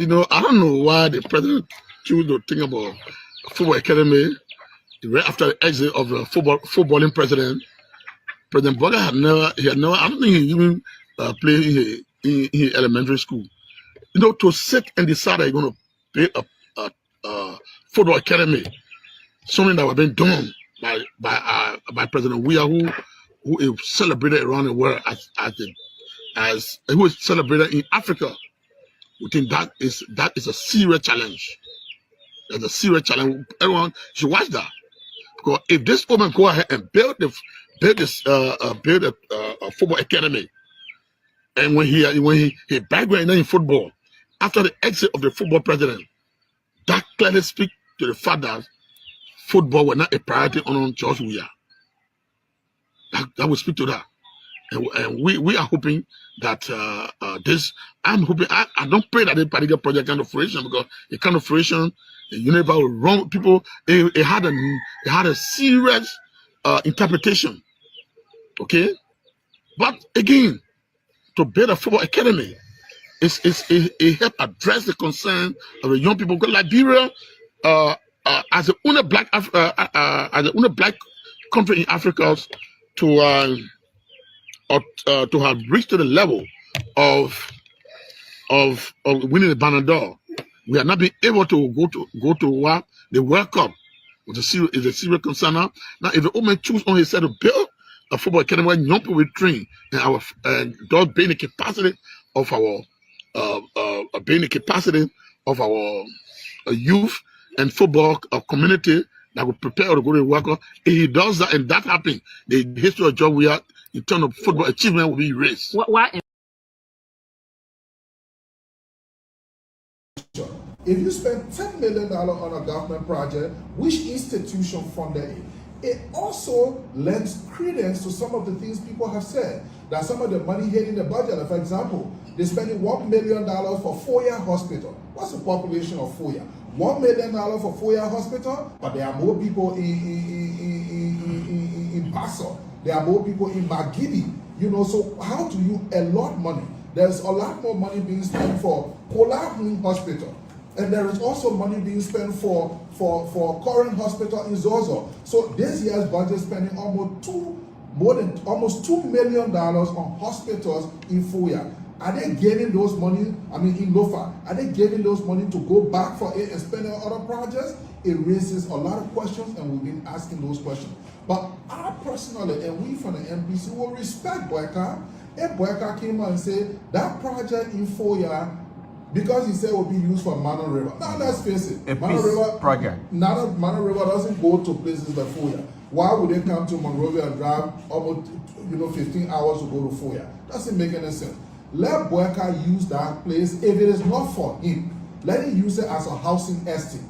I don't know why the president chose to think about football academy right after the exit of the footballing president. President Boga I don't think he even played in elementary school. To sit and decide that you're going to pay a football academy, something that was being done by President Weah, who is celebrated around the world as who is celebrated in Africa. We think that is a serious challenge. That's a serious challenge. Everyone should watch that, because if this woman go ahead and build a football academy, and when he background in football after the exit of the football president, that clearly speaks to the fact that football was not a priority on George Weah. That will speak to that. And we are hoping that this. I'm hoping. I don't pray that this particular project kind of fruition, because it kind of fruition, you never will wrong people. It had a serious interpretation. Okay, but again, to build a football academy, it help address the concern of the young people. Because Liberia, as the only black country in Africa to have reached to the level of winning the Ballon d'Or, we have not been able to go to the World Cup. Is a serious concern now. Now, if the old man choose on his side to build a football academy where young people will train and thus being the capacity of our youth and football community that will prepare to go to the World Cup. If he does that and that happens, the history of George Weah in terms of football achievement will be erased. Why? If you spend $10 million on a government project, which institution funded it? It also lends credence to some of the things people have said, that some of the money hitting the budget. For example, they're spending $1 million for Foya Hospital. What's the population of Foya? $1 million for Foya Hospital, but there are more people in Basso. There are more people in Magidi. So how do you allot money? There's a lot more money being spent for Kolahun Hospital. And there is also money being spent for Current Hospital in Zozo. So this year's budget spending almost $2 million on hospitals in Foya. Are they getting those money? In Lofa, are they getting those money to go back for it and spend on other projects? It raises a lot of questions, and we've been asking those questions. But I personally, and we from the MPC, will respect Boyka. If Boyka came out and said that project in Foya, because he said it will be used for Mano River. Now let's face it, Mano River project. Mano River doesn't go to places like Foya. Why would they come to Monrovia and drive almost 15 hours to go to Foya? Doesn't make any sense. Let Boyka use that place. If it is not for him, let him use it as a housing estate.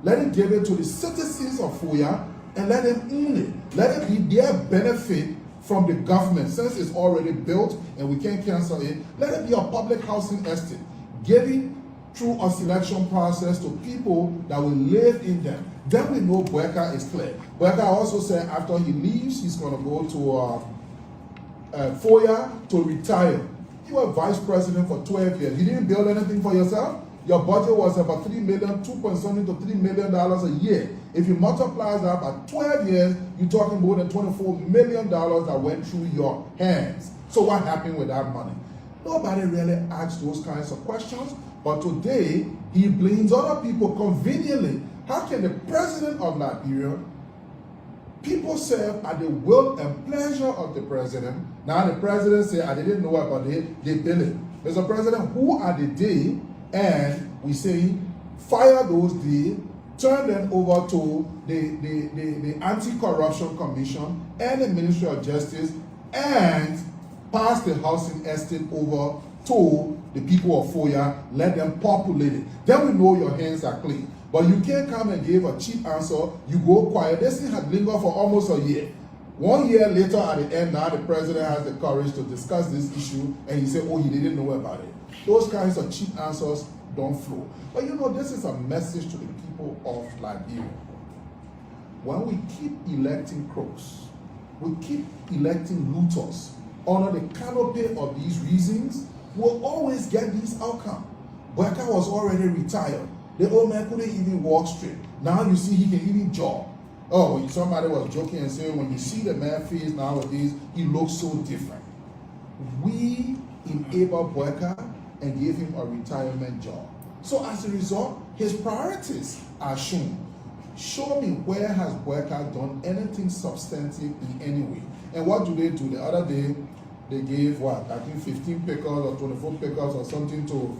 Let him give it to the citizens of Foya and let them own it. Let it be their benefit from the government. Since it's already built and we can't cancel it, let it be a public housing estate, giving through a selection process to people that will live in them. Then we know Boyka is clear. Boyka also said after he leaves, he's going to go to Foya to retire. You were vice president for 12 years. You didn't build anything for yourself? Your budget was about $2 something to $3 million a year. If you multiply that by 12 years, you're talking more than $24 million that went through your hands. So what happened with that money? Nobody really asks those kinds of questions. But today, he blames other people conveniently. How can the president of Liberia, people serve at the will and pleasure of the president? Now the president say, I didn't know about it, they bill it. Mr. President, who are the day? And we say, fire those days, turn them over to the Anti-Corruption Commission and the Ministry of Justice, and pass the housing estate over to the people of Foya, let them populate it. Then we know your hands are clean. But you can't come and give a cheap answer, you go quiet. This thing had lingered for almost a year. 1 year later at the end, now the president has the courage to discuss this issue, and he said, oh, he didn't know about it. Those kinds of cheap answers don't flow. But this is a message to the people of Liberia. When we keep electing crooks, we keep electing looters under the canopy of these reasons, we'll always get these outcomes. Boyka was already retired. The old man couldn't even walk straight. Now you see he can even jog. Oh, somebody was joking and saying when you see the man face nowadays, he looks so different. We enabled Boyka and gave him a retirement job. So as a result, his priorities are shown. Show me where has Boyka done anything substantive in any way. And what do? The other day, they gave what? I think 15 pickles or 24 pickles or something to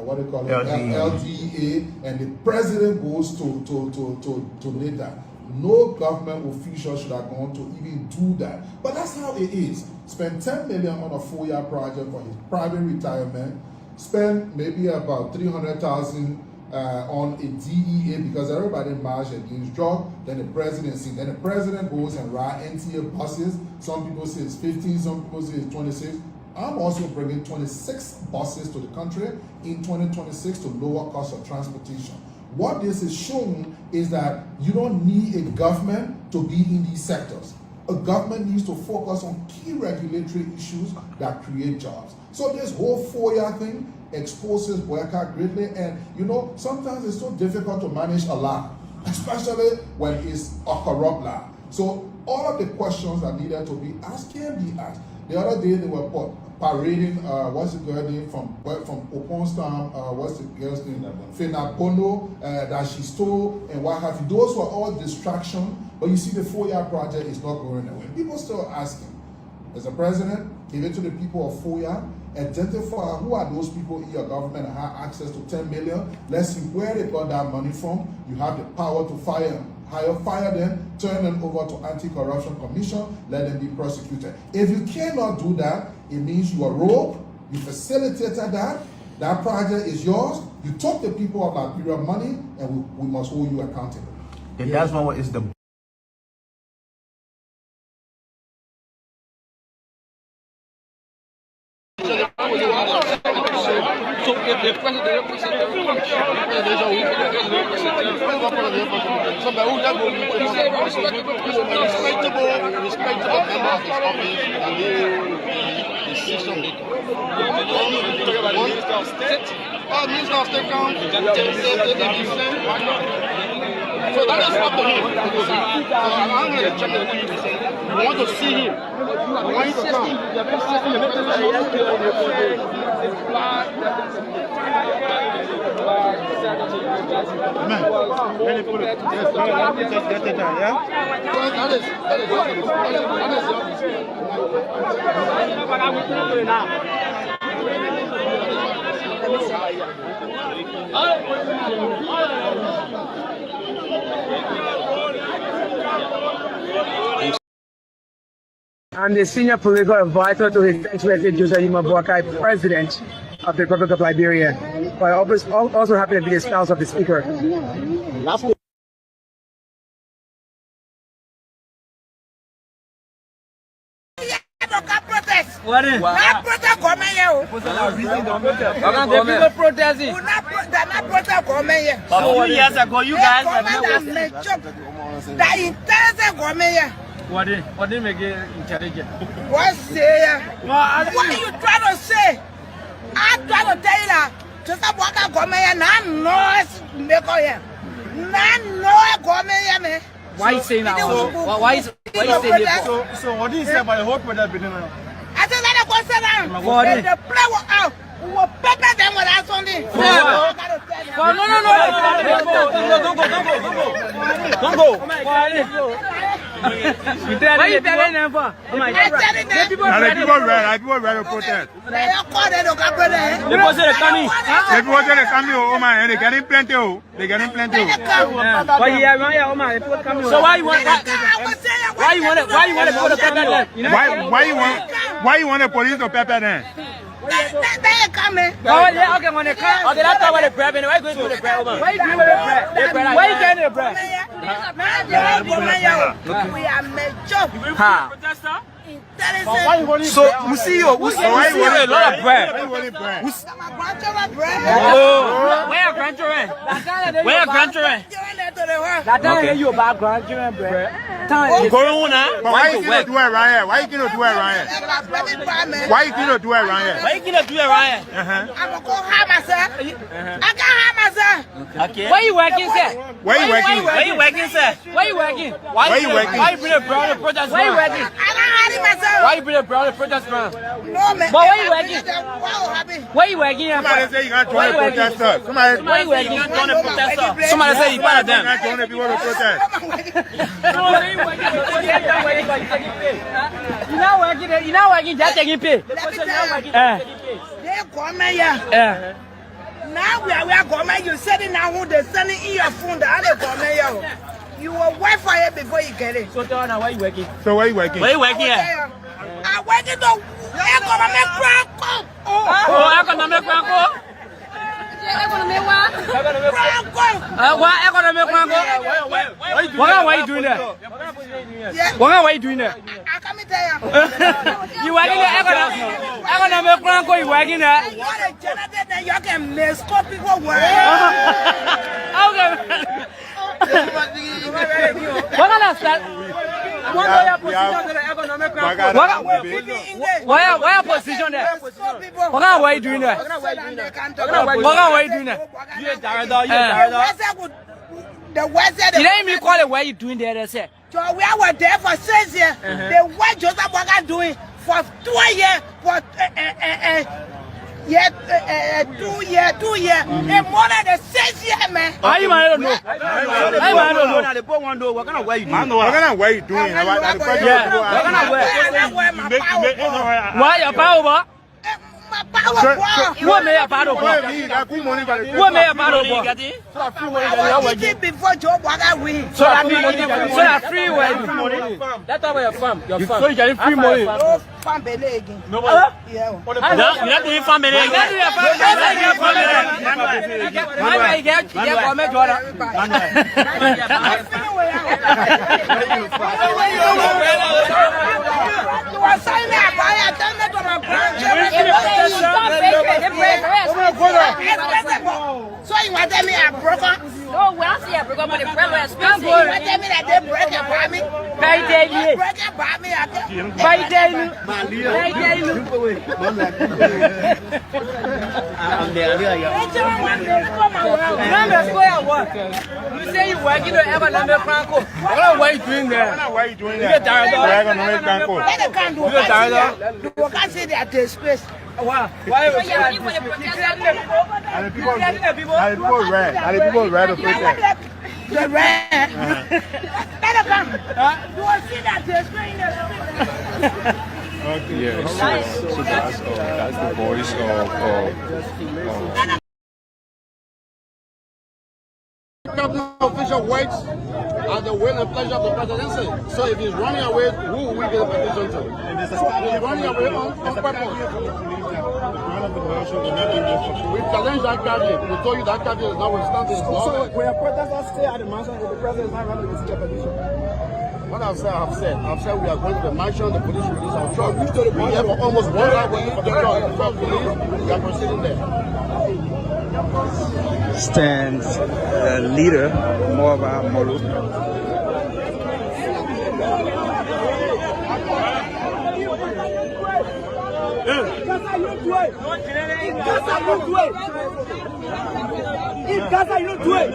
what they call it? LDA, and the president goes to lead that. No government official should have gone to even do that. But that's how it is. Spend 10 million on a 4-year project for his private retirement. Spend maybe about 300,000 on a DEA because everybody marched against drug. Then the presidency. Then the president goes and ride NTA buses. Some people say it's 15, some people say it's 26. I'm also bringing 26 buses to the country in 2026 to lower cost of transportation. What this is showing is that you don't need a government to be in these sectors. A government needs to focus on key regulatory issues that create jobs. So this whole 4-year thing exposes Boyka greatly, and sometimes it's so difficult to manage a law, especially when it's a corrupt law. So all of the questions that needed to be asked can be asked. The other day they were parading, what's the girl name from Oponstown, what's the girl's name? Fenabono, that she stole and what have you. Those were all distractions, but you see the 4-year project is not going away. People still asking, as a president, give it to the people of 4-year, identify who are those people in your government that have access to 10 million. Let's see where they got that money from. You have the power to fire them, turn them over to Anti-Corruption Commission, let them be prosecuted. If you cannot do that, it means you are rogue, you facilitated that project is yours, you took the people of Liberia money, and we must hold you accountable. And that's what is the So if the president represents the somebody who does respectable member of his office and the decision maker. Minister of State comes, so that is up to him. So I'm going to check it. I want to see him. I want him to come. I'm the senior political advisor to His Excellency Joseph Boakai, President of the Republic of Liberia. But I also happen to be the spouse of the Speaker. What is that? Protest coming here. People protesting. They're not protest coming here. 2 years ago, you guys have that intelligent coming here. What did make it intelligent? What say? What are you trying to say? I'm trying to tell you that just a walk out coming here, not noise make here. Not noise coming here, man. Why you saying that? Why you saying that? So what do you say about the whole project beginning? I said let it go sit down. The play will out. We will pepper them with that something. No. Don't go. Why you telling them for? People ready to protest. People say they're coming. People say they're coming, oh man, and they're getting plenty. They're getting plenty. But yeah, oh man, people coming. So why you want to put a pepper there? Why you want the police to pepper them? They coming. Oh yeah, okay, when they come. Okay, that's why they bread. Why you going to do the bread, man? Why you doing the bread? Why you getting the bread? We are major. Ha. Intelligent. So, why you want a lot of bread? Grandchildren bread. Oh, where are grandchildren? Where are grandchildren? That time you background, you remember? Corona. Why you gonna do it around here? Why you gonna do it around here? Why you gonna do it around here? Why you gonna do it around here? I'm gonna go harm myself. I can't harm myself. Okay. Where you working, sir? Where you working? Where you working, sir? Where you working? Why you working? Why you bring a brown to protest? Where you working? I can't harm myself. Why you bring a brown to protest, man? No, man. But where you working? Working? Where you working? Somebody say you gonna join the protesters. Somebody Where you working? Join the protesters. Somebody say you part of them. gonna join the people to protest. You not working? You not working? Just taking pay. They come here. Now we are going. You said it now. Who they sending in your phone? The other come here. You will wait for it before you get it. So tell now where you working? So where you working? Where you working at? I working to economic franco. Oh, economic franco. What economic franco? What are you doing there? What are you doing there? I come tell you. You working there? Economic franco. You working there? You are a janitor that you can miss people work. Okay. What kind of start? What are your position there? Economic franco. What are position there? What are you doing there? What are you doing there? You a director. The West side. You didn't even call it. What are you doing there? They say. So we were there for 6 years. The what Joseph Waka doing for 2 years, for 2 years, and more than the 6 years, man. I don't know. I don't know. The poor one know what kind of way you doing. What kind of way you doing? What kind of way? Why your power? My power. What may a battle? What may a battle? Before Joe Waka win. So that free way. That's why you're farm. You're farm. So you're getting free money. No farm belly again. No. Yeah. You're not doing farm belly. You're not doing farm So you want to tell me I broke up? No, we don't see a broke up, but the friend was You want to tell me that they break up by me? Break up by me. You say you working at Economic Franco. What are you doing there? Why are you doing that? They can't do it. You can't say that they space. Why? And the people read the protest. The red. Let it come. You will see that they space. Yeah, so that's the voice of Cabinet official waits at the will and pleasure of the presidency. So if he's running away, who will we give the petition to? He's running away on purpose. We challenge that cabinet. We told you that cabinet is not withstanding his law. So when a protester stay at the mansion if the president is not running with the petition? What I've said we are going to the mansion, the police release our truck. We're here for almost 1 hour waiting for the truck police. We are proceeding there. Stands leader Morva Molu. In Gaza, you do it.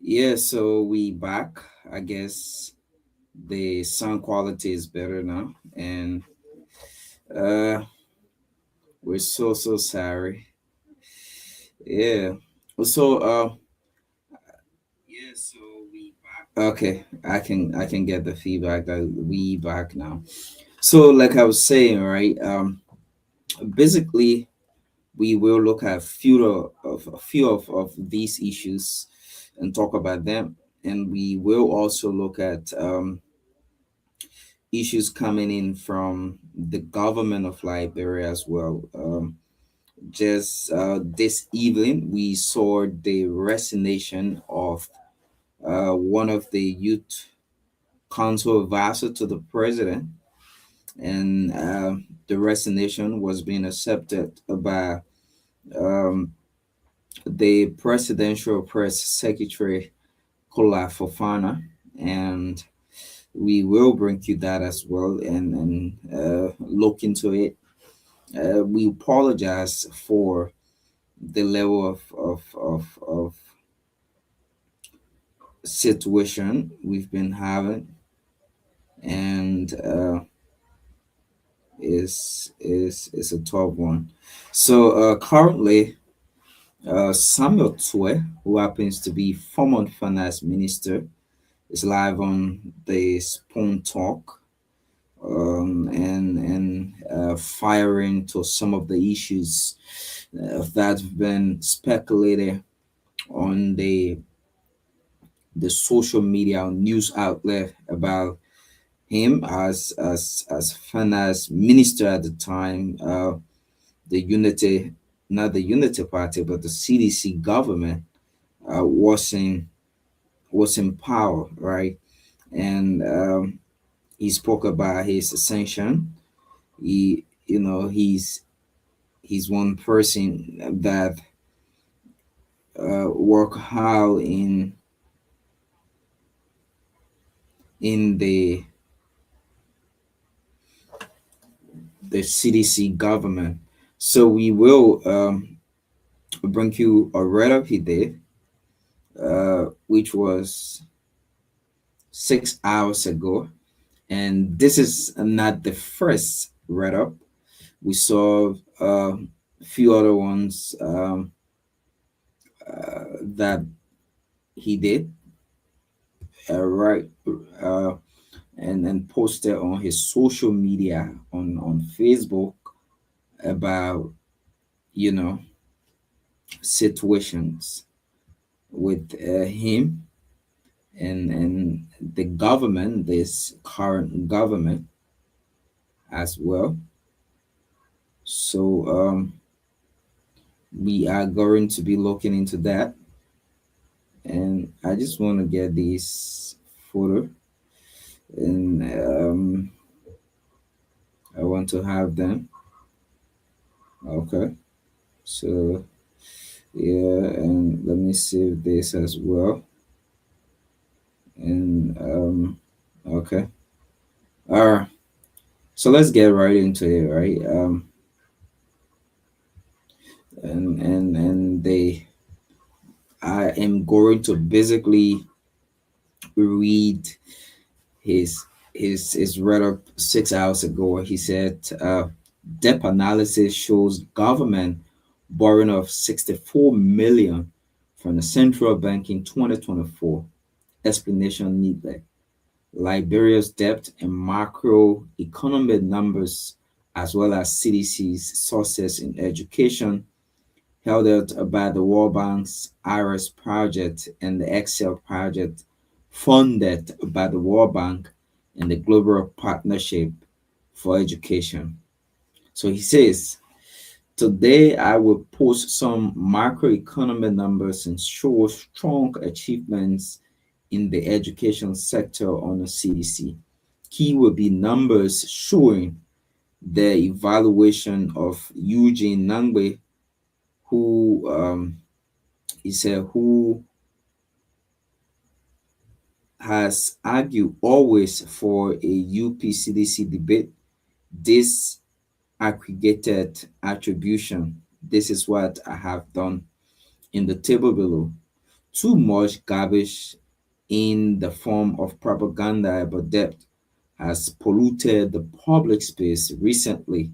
Yeah, so we back. I guess the sound quality is better now, and uh, we're so sorry. Yeah. So yeah, so we back. Okay, I can get the feedback that we back now. So like I was saying, right? Basically we will look at a few of these issues and talk about them, and we will also look at issues coming in from the government of Liberia as well. Just this evening, we saw the resignation of one of the youth council advisor to the president, and the resignation was being accepted by um, the presidential press secretary Kola Fofana, and we will bring you that as well and look into it. We apologize for the level of situation we've been having, and is a tough one. So currently, Samuel Twe, who happens to be former finance minister, is live on the Spoon Talk, and firing to some of the issues that have been speculated on the social media news outlet about him as finance minister at the time. The Unity, not the Unity Party, but the CDC government was in power, right? And he spoke about his ascension. He's one person that work hard in the CDC government. So we will bring you a write-up he did, which was 6 hours ago. And this is not the first write-up. We saw a few other ones that he did, right, uh, and posted on his social media on Facebook about you know situations with him and the government, this current government as well. So we are going to be looking into that, and I just want to get this photo, and I want to have them. Okay, so yeah, and let me save this as well, and okay, all right. So let's get right into it, right? And they, I am going to basically read his his read up 6 hours ago. He said, debt analysis shows government borrowing of 64 million from the central bank in 2024. Explanation needed. Liberia's debt and macroeconomic numbers, as well as CDC's sources in education, held out by the World Bank's IRIS project and the Excel project, funded by the World Bank and the Global Partnership for Education. So he says, today I will post some macroeconomic numbers and show strong achievements in the education sector on the CDC. Key will be numbers showing the evaluation of Eugene Nangbe, who he said who has argued always for a UPCDC debate. This aggregated attribution. This is what I have done in the table below. too much garbage in the form of propaganda about debt has polluted the public space recently.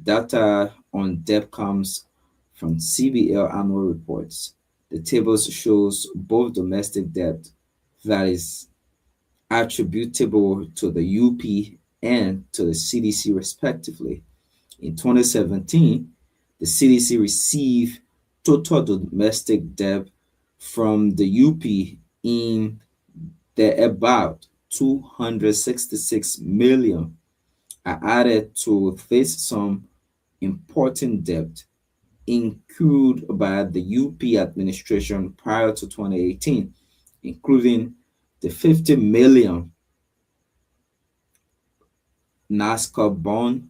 Data on debt comes from CBL annual reports. The tables shows both domestic debt that is attributable to the UP and to the CDC respectively. In 2017, the CDC received total domestic debt from the UP in the about 266 million. I added to this some important debt incurred by the UP administration prior to 2018, including the 50 million NASCAR bond,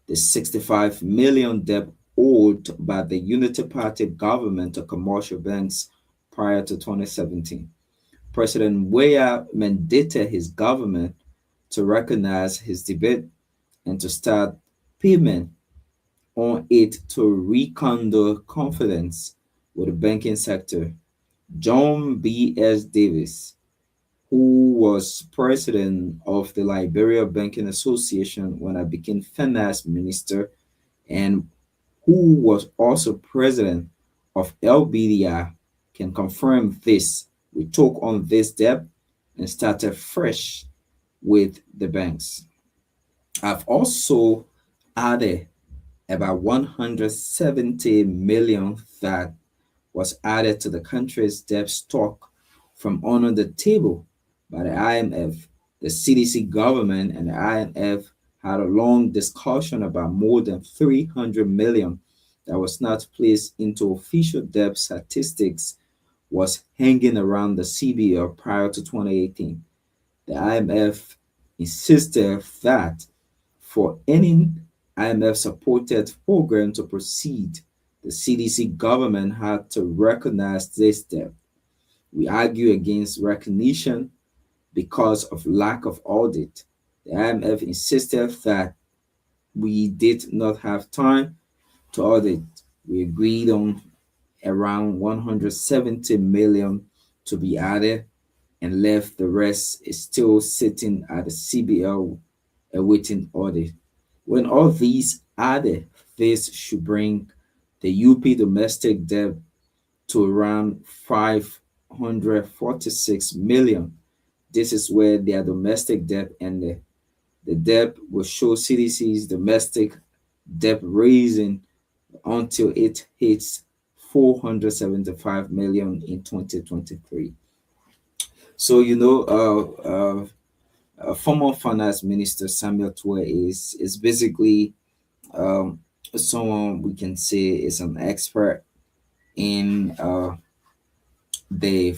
the 65 million debt owed by the Unity Party government to commercial banks prior to 2017. President Weah mandated his government to recognize his debt and to start payment on it to rekindle confidence with the banking sector. John B.S. Davis, who was president of the Liberia Banking Association when I became finance minister, and who was also president of LBDI, can confirm this. We took on this debt and started fresh with the banks. I've also added about 170 million that was added to the country's debt stock from under the table by the IMF. The CDC government and the IMF had a long discussion about more than 300 million that was not placed into official debt statistics was hanging around the CBO prior to 2018. The IMF insisted that for any IMF supported program to proceed, the CDC government had to recognize this debt. We argue against recognition because of lack of audit. The IMF insisted that we did not have time to audit. We agreed on around 170 million to be added and left the rest is still sitting at the CBL awaiting audit. When all these added, this should bring the UP domestic debt to around 546 million. This is where their domestic debt ended. The debt will show CDC's domestic debt raising until it hits 475 million in 2023. So former finance minister Samuel Twe is basically someone we can say is an expert in the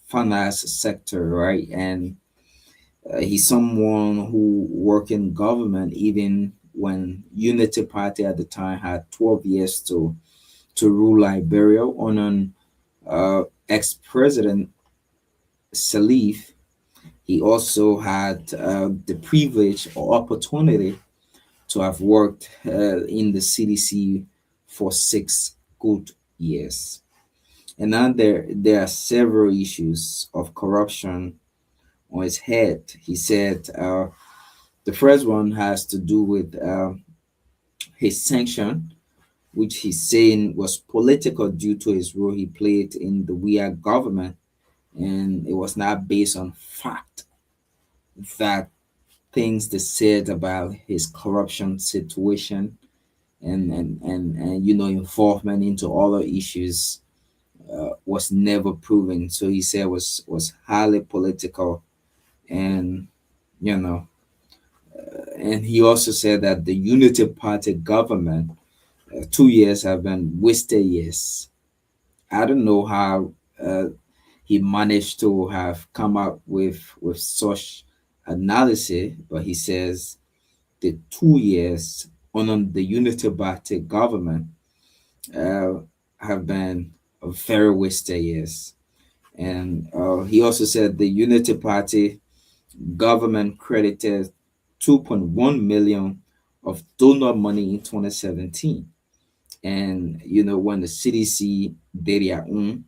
finance sector, right? And he's someone who worked in government even when Unity Party at the time had 12 years to rule Liberia on an ex-president Salif. He also had the privilege or opportunity to have worked in the CDC for 6 good years. And now there are several issues of corruption on his head. He said the first one has to do with his sanction, which he's saying was political due to his role he played in the Weah government, and it was not based on fact that things they said about his corruption situation and involvement into other issues was never proven. So he said was highly political, and you know, and he also said that the Unity Party government 2 years have been wasted years. I don't know how he managed to have come up with such analysis, but he says the 2 years under the Unity Party government have been a very wasted years. And he also said the Unity Party government credited 2.1 million of donor money in 2017. And when the CDC did their own,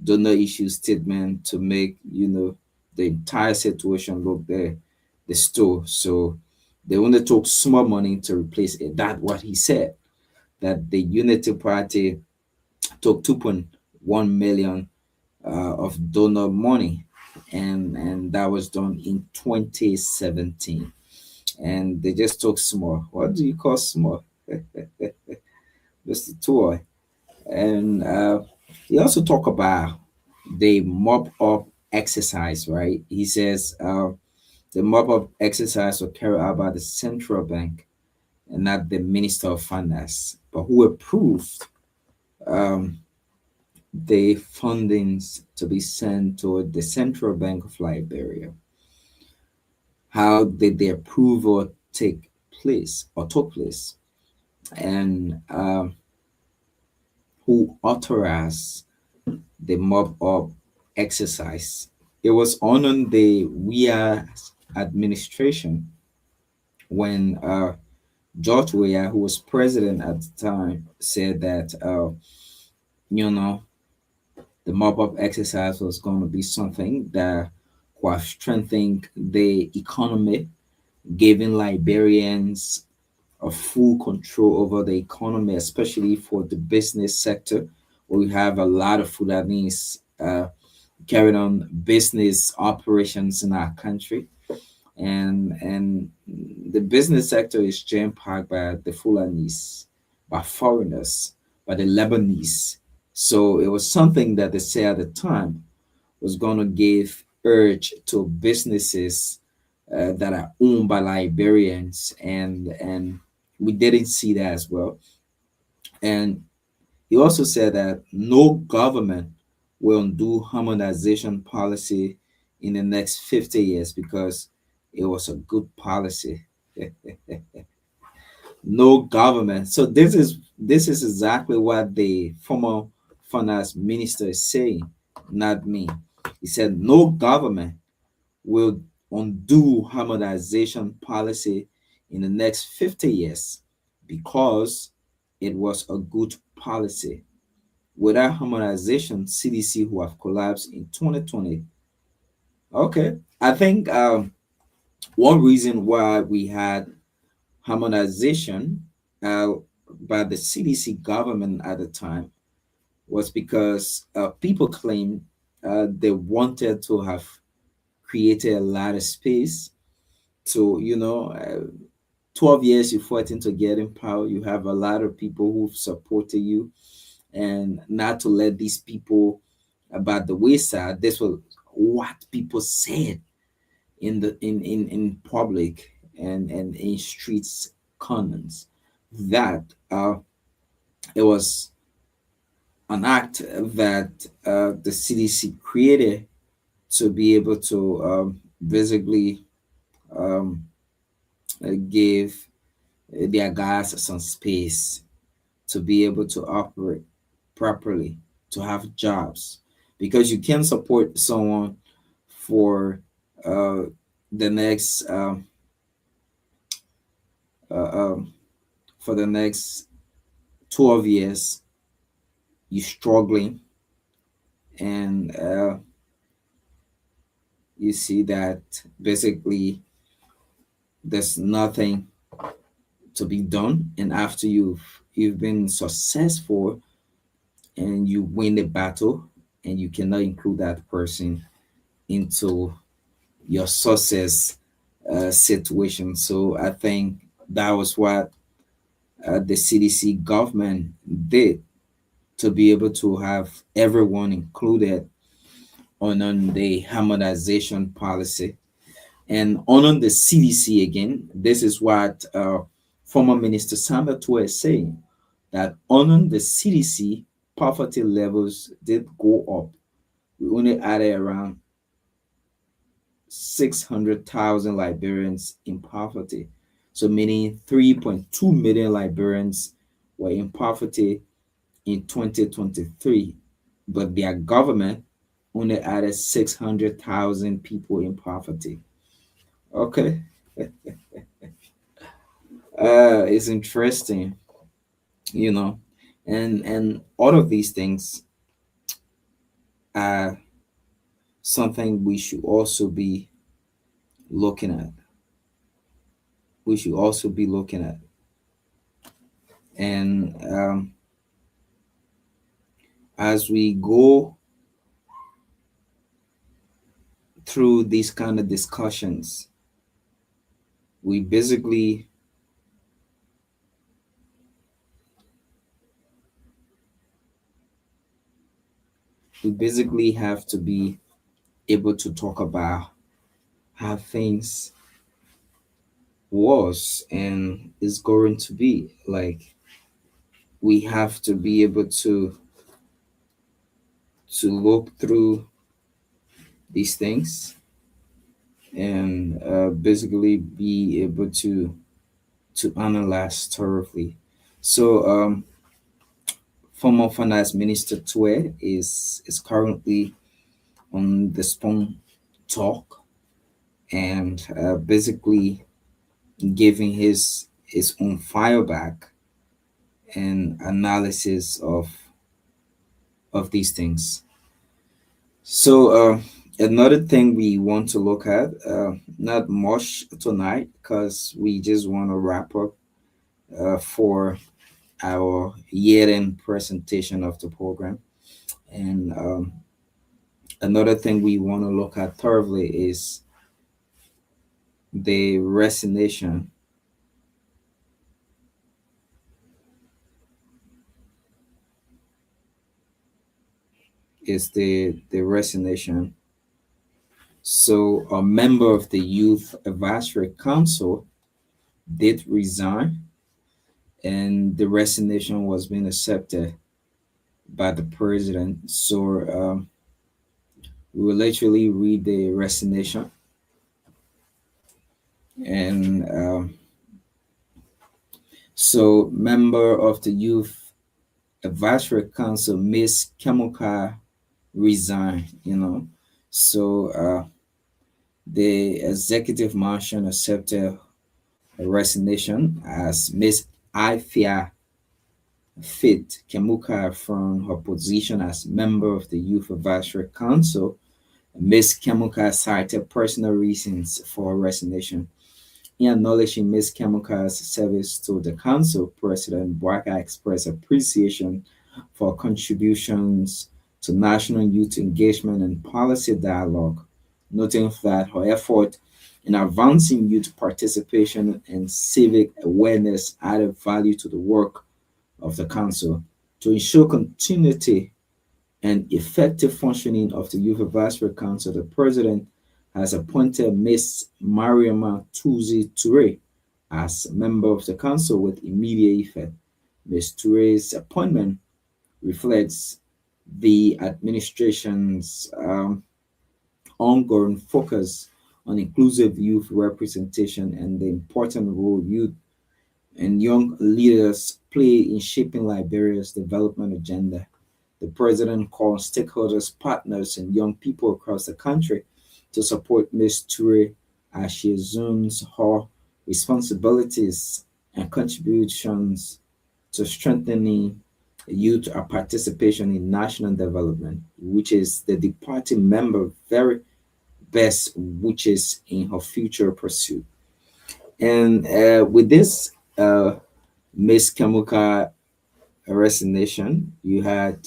donor issue statement to make the entire situation look the store. So they only took small money to replace it. That what he said, that the Unity Party took 2.1 million of donor money, and that was done in 2017. And they just took small. What do you call small? Just a toy. And he also talk about the mop up exercise, right? He says the mop up exercise was carried out by the central bank and not the minister of finance, but who approved um, the fundings to be sent to the central bank of Liberia. How did the approval take place or took place, and who authorized the mob up exercise? It was on the WIA administration when George Weah, who was president at the time, said that you know the mob up exercise was going to be something that was strengthening the economy, giving Liberians a full control over the economy, especially for the business sector, where we have a lot of Fulanese carrying on business operations in our country. And the business sector is jam packed by the Fulanese, by foreigners, by the Lebanese. So it was something that they said at the time was going to give urge to businesses that are owned by Liberians, and we didn't see that as well. And he also said that no government will do harmonization policy in the next 50 years because it was a good policy. No government. So this is exactly what the former finance minister is saying, not me. He said no government will undo harmonization policy in the next 50 years because it was a good policy. Without harmonization, CDC who have collapsed in 2020. Okay, I think one reason why we had harmonization uh, by the CDC government at the time was because people claimed they wanted to have created a lot of space to 12 years you fighting to get in power. You have a lot of people who've supported you, and not to let these people about the wayside. This was what people said in public and in streets comments, that it was an act that the CDC created to be able to visibly um, give their guys some space to be able to operate properly, to have jobs, because you can support someone for uh, the next uh, um, for the next 12 years. You struggling, and you see that basically there's nothing to be done, and after you've been successful and you win the battle, and you cannot include that person into your success situation. So I think that was what the CDC government did to be able to have everyone included on the harmonization policy. And on the CDC again, this is what former Minister Samuel Tua is saying, that on the CDC, poverty levels did go up. We only added around 600,000 Liberians in poverty. So meaning 3.2 million Liberians were in poverty in 2023, but their government only added 600,000 people in poverty. Okay. It's interesting, you know, and all of these things are something we should also be looking at. We should also be looking at. And as we go through these kind of discussions, we basically have to be able to talk about how things was and is going to be. Like, we have to be able to look through these things and basically be able to analyze thoroughly. So former finance minister Tue is currently on the Spoon Talk and basically giving his own fireback and analysis of these things. So another thing we want to look at, not much tonight because we just want to wrap up for our year-end presentation of the program. And another thing we want to look at thoroughly the resignation the resignation. So a member of the Youth Advisory Council did resign, and the resignation was being accepted by the president. So we will literally read the resignation, and so member of the Youth Advisory Council, Miss Kemuka, resigned. So the executive mansion accepted her resignation as Miss Ifia Fit Kemuka from her position as member of the Youth Advisory Council. Ms. Kemuka cited personal reasons for her resignation. In acknowledging Ms. Kemuka's service to the council, President Bwaka expressed appreciation for contributions to national youth engagement and policy dialogue, noting that her effort in advancing youth participation and civic awareness added value to the work of the council. To ensure continuity and effective functioning of the Youth Advisory Council, the president has appointed Ms. Mariama Tuzi Toure as member of the council with immediate effect. Ms. Toure's appointment reflects the administration's ongoing focus on inclusive youth representation and the important role youth and young leaders play in shaping Liberia's development agenda. The president called stakeholders, partners, and young people across the country to support Ms. Toure as she assumes her responsibilities and contributions to strengthening youth participation in national development, which is the departing member very best wishes in her future pursuit. And with this Miss Kamuka resignation, you had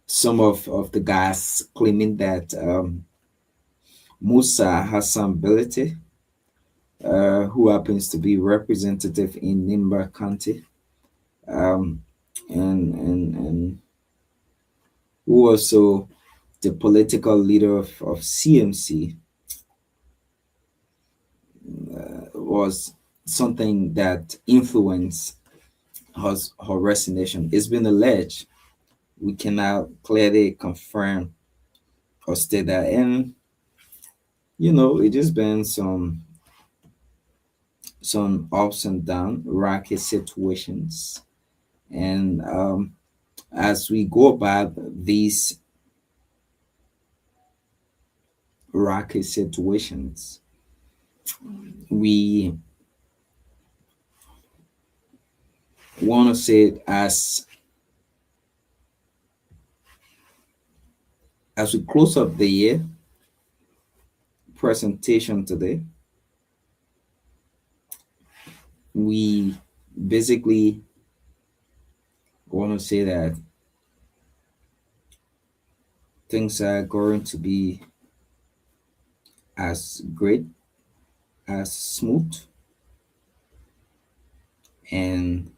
some of the guys claiming that Musa Hassan Belete, who happens to be representative in Nimba County, um, and who also the political leader of CMC, was something that influenced her resignation. It's been alleged. We cannot clearly confirm or state that. And it just been some ups and downs, rocky situations. And as we go about these rocky situations, we want to say it as as we close up the year presentation today, we basically want to say that things are going to be as great, as smooth, and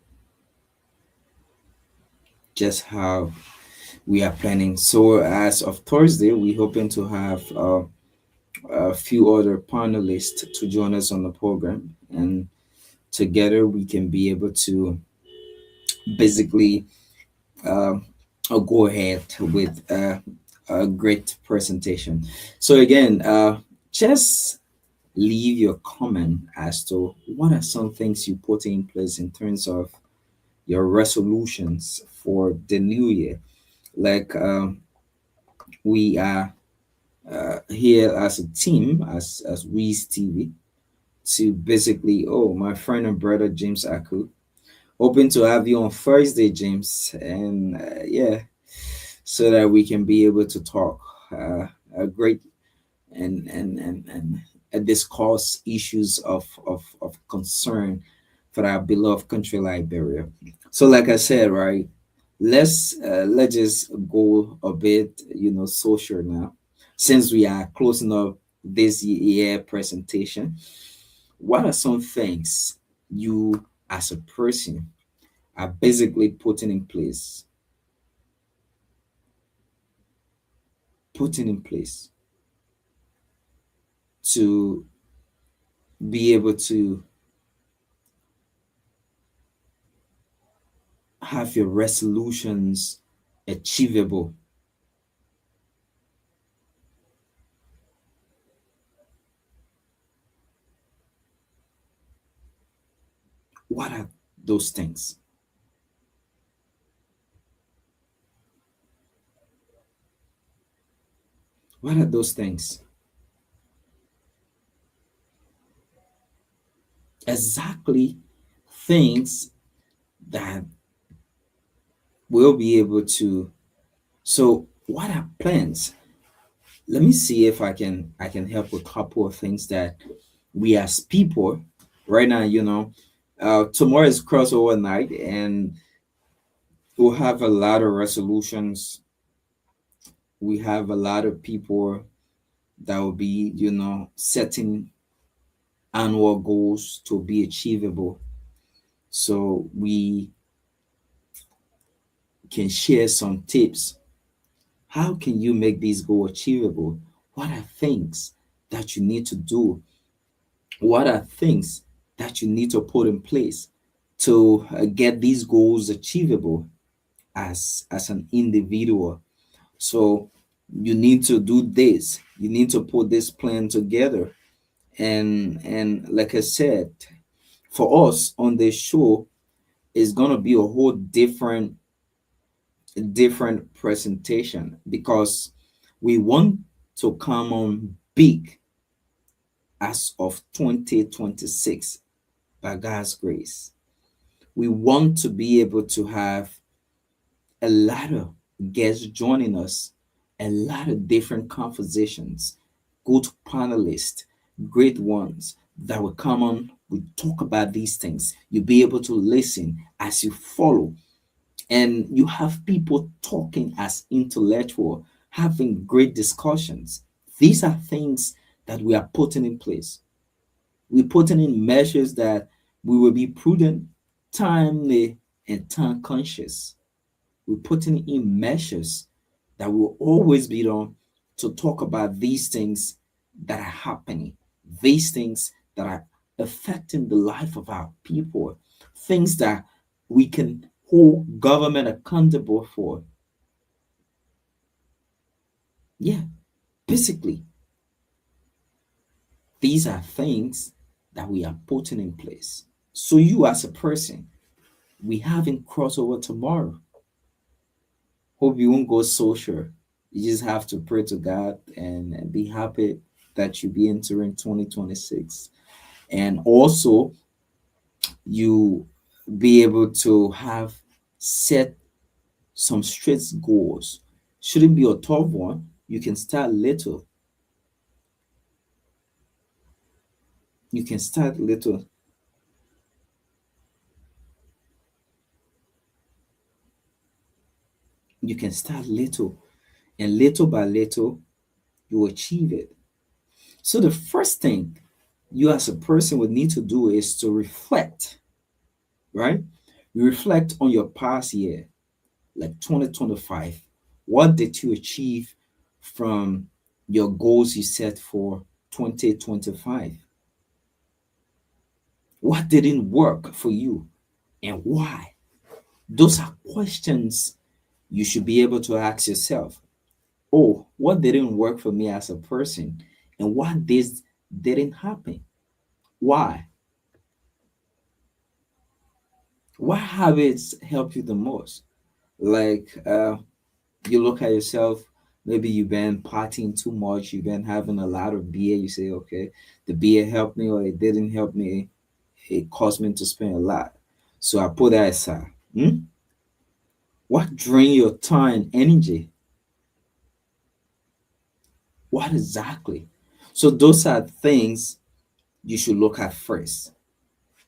just how we are planning. So, as of Thursday, we're hoping to have a few other panelists to join us on the program, and together we can be able to basically uh, go ahead with a great presentation. So, again, just leave your comment as to what are some things you put in place in terms of your resolutions for the new year. Like we are here as a team, as Weez TV, to basically, oh, my friend and brother James Aku, hoping to have you on Thursday, James, and yeah, so that we can be able to talk a great and discuss issues of concern for our beloved country Liberia. So, like I said, right, let's just go a bit, social now, since we are closing up this year presentation. What are some things you, as a person, are basically putting in place to be able to have your resolutions achievable? What are those things? What are those things? Exactly things that will be able to. So, what are plans? Let me see if I can help with a couple of things that we as people right now, tomorrow is crossover night, and we'll have a lot of resolutions. We have a lot of people that will be, setting annual goals to be achievable. So we can share some tips. How can you make these goals achievable? What are things that you need to do? What are things that you need to put in place to get these goals achievable as an individual? So you need to do this. You need to put this plan together. And like I said, for us on this show, it's gonna be a whole different presentation because we want to come on big as of 2026 by God's grace. We want to be able to have a lot of guests joining us, a lot of different conversations, good panelists, great ones that will come on. We talk about these things. You'll be able to listen as you follow, and you have people talking as intellectual, having great discussions. These are things that we are putting in place. We're putting in measures that we will be prudent, timely, and time conscious. We're putting in measures that will always be done to talk about these things that are happening, these things that are affecting the life of our people, things that we can hold government accountable for. Yeah, basically, these are things that we are putting in place. So, you as a person, we haven't crossover tomorrow. Hope you won't go social. You just have to pray to God and be happy that you be entering 2026. And also, you be able to have set some strict goals. Shouldn't be a tough one. You can start little. You can start little. You can start little, and little by little, you achieve it. So the first thing you as a person would need to do is to reflect, right? You reflect on your past year, like 2025. What did you achieve from your goals you set for 2025? What didn't work for you and why? Those are questions you should be able to ask yourself. Oh, what didn't work for me as a person and what this didn't happen? Why? What habits help you the most? Like you look at yourself, maybe you've been partying too much, you've been having a lot of beer, you say, okay, the beer helped me or it didn't help me, it caused me to spend a lot. So I put that aside. What drain your time, energy? What exactly? So those are things you should look at first.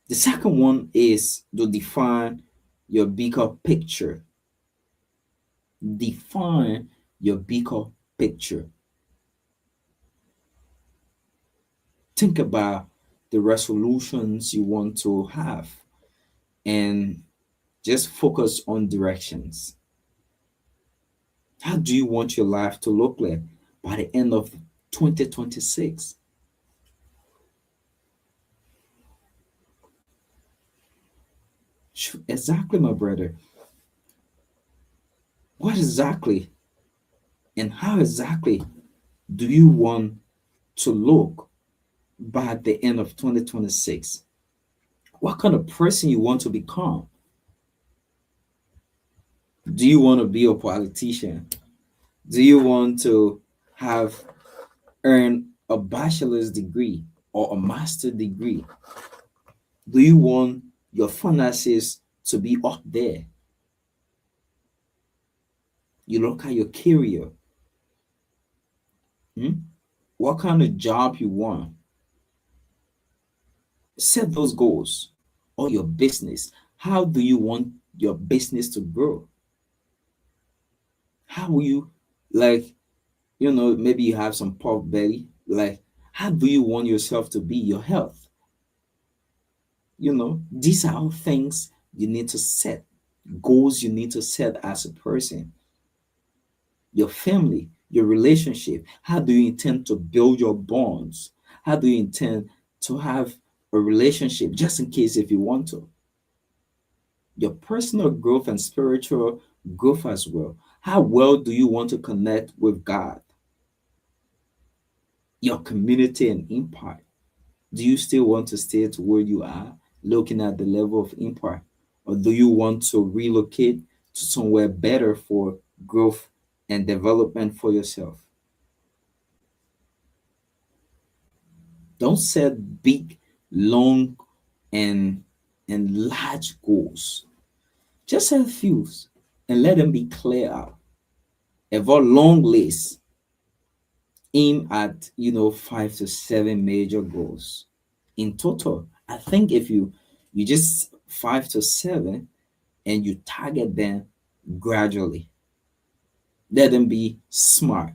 The second one is to define your bigger picture. Define your bigger picture. Think about the resolutions you want to have and just focus on directions. How do you want your life to look like by the end of 2026? Exactly, my brother. What exactly and how exactly do you want to look by the end of 2026? What kind of person you want to become? Do you want to be a politician? Do you want to have earn a bachelor's degree or a master's degree? Do you want your finances to be up there? You look at your career. What kind of job you want? Set those goals. Or your business. How do you want your business to grow? How will you, like, maybe you have some pork belly. Like, how do you want yourself to be? Your health. These are all things you need to set, goals you need to set as a person. Your family, your relationship. How do you intend to build your bonds? How do you intend to have a relationship just in case if you want to? Your personal growth and spiritual growth as well. How well do you want to connect with God? Your community and impact. Do you still want to stay to where you are, looking at the level of impact? Or do you want to relocate to somewhere better for growth and development for yourself? Don't set big, long, and large goals. Just set a few and let them be clear out. Avoid long lists. Aim at 5 to 7 major goals in total. I think if you just 5 to 7 and you target them gradually, let them be smart.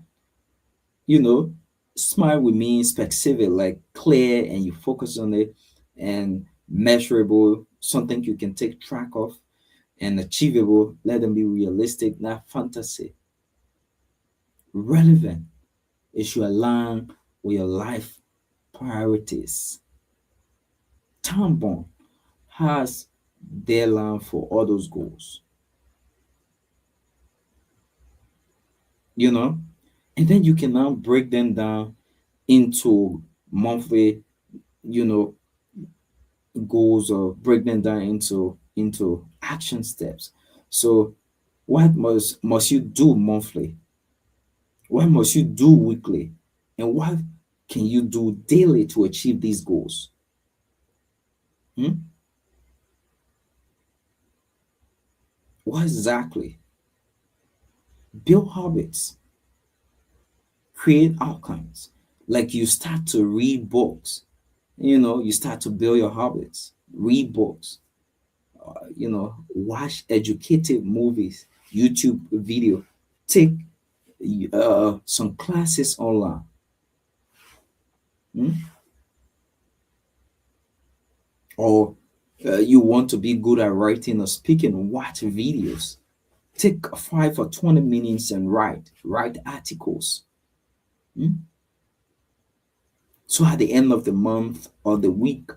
you know Smart would mean specific, like clear, and you focus on it, and measurable, something you can take track of, and achievable. Let them be realistic, not fantasy. Relevant, it should align with your life priorities. Time bomb has deadline for all those goals, you know, and then you can now break them down into monthly, you know, goals, or break them down into action steps. So what must you do monthly? What must you do weekly? And what can you do daily to achieve these goals? Hmm? What exactly? Build habits. create outlines. Like you start to read books, you start to build your habits, read books, watch educative movies, YouTube video, take some classes online. Hmm? Or you want to be good at writing or speaking, watch videos. Take 5 or 20 minutes and write articles. Hmm? So at the end of the month or the week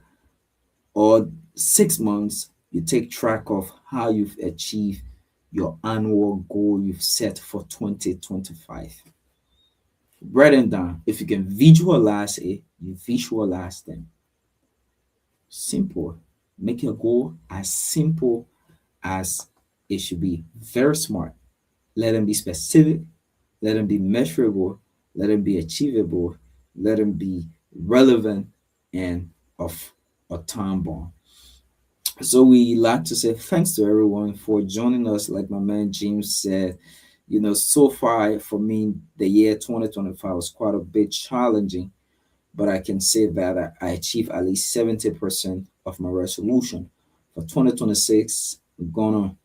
or 6 months, you take track of how you've achieved your annual goal you've set for 2025. Write them down. If you can visualize it, you visualize them. Simple. Make your goal as simple as it should be. Very smart. Let them be specific. Let them be measurable. Let them be achievable. Let them be relevant and of a time bomb. So we like to say thanks to everyone for joining us. Like my man James said, so far for me, the year 2025 was quite a bit challenging, but I can say that I achieved at least 70% of my resolution. For 2026, I'm gonna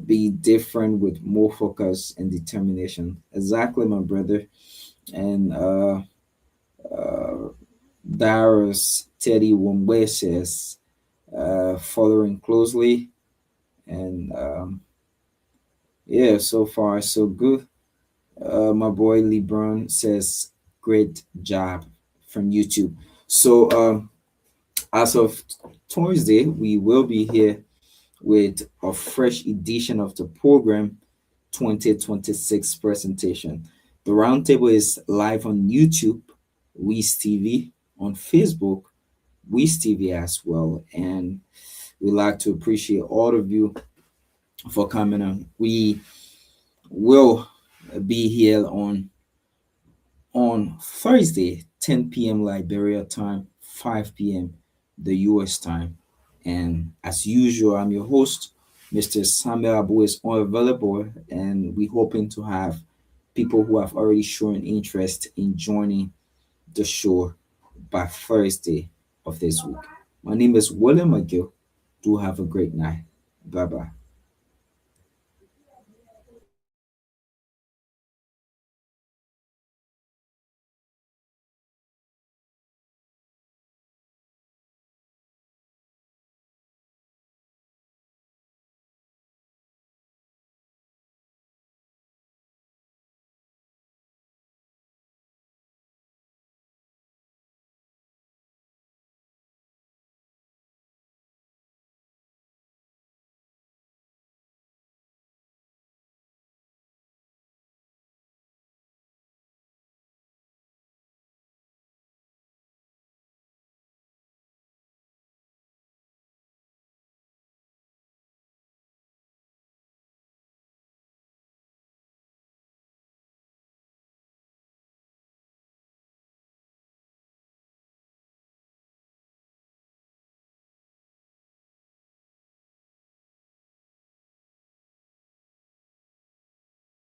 be different with more focus and determination. Exactly, my brother. And uh, Darius Teddy Wombe says, following closely, and yeah, so far so good. My boy LeBron says, great job from YouTube. So as of Thursday, we will be here with a fresh edition of the program 2026 presentation. The roundtable is live on YouTube, Wiz TV, on Facebook, Wiz TV as well. And we like to appreciate all of you for coming on. We will be here on Thursday, 10 p.m. Liberia time, 5 p.m. the US time. And as usual, I'm your host, Mr. Samuel Abu is unavailable, and we're hoping to have people who have already shown interest in joining the show by Thursday of this week. My name is William McGill. Do have a great night. Bye bye.